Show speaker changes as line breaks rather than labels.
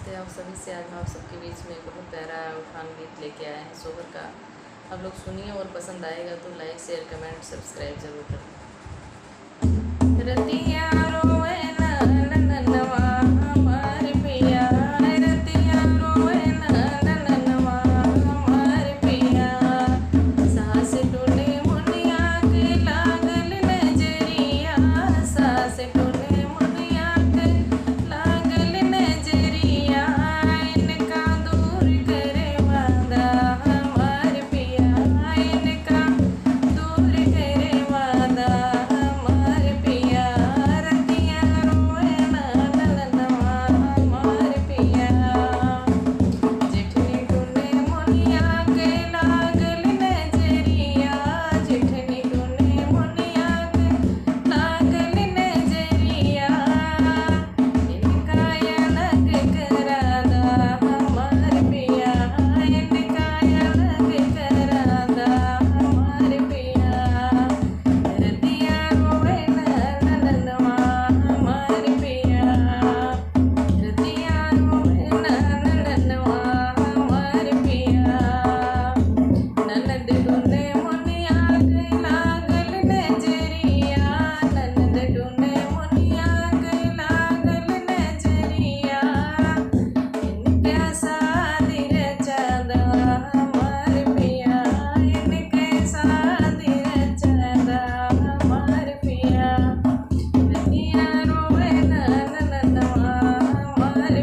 नमस्ते आप सभी से। आज हम आप सबके बीच में बहुत प्यारा उठान गीत लेके आए हैं सोहर का। आप लोग सुनिए और पसंद आएगा तो लाइक शेयर कमेंट सब्सक्राइब जरूर करें। रतिया रोए ना नननवा हमार पिया, रतिया रोए ना नननवा हमार पिया, सास टूने मुनिया के लागल नजरिया, सास टूने मुनिया के लागल नजरिया, इनका दूर करे वादा हमार पिया, इनका दूर करे वादा हमार पिया, रतिया रोए ना नननवा हमार पिया, जेठनी टूने मुनिया के लागल नजरिया, जेठनी टूने मुनिया के लागल नजरिया, इनका अलग करादा हमार पिया, इनका अलग करादा हमार पिया, रतिया रोए ना नननवा हमार पिया, रतिया रोए ना नननवा हमार पिया, ननद टूने मुनिया के लागल नजरिया, ननद टूने मुनिया के लागल नजरिया, इनके शादी रचादा हमार पिया, इनके शादी रचादा हमार पिया, रतिया रोए ना नननवा हमार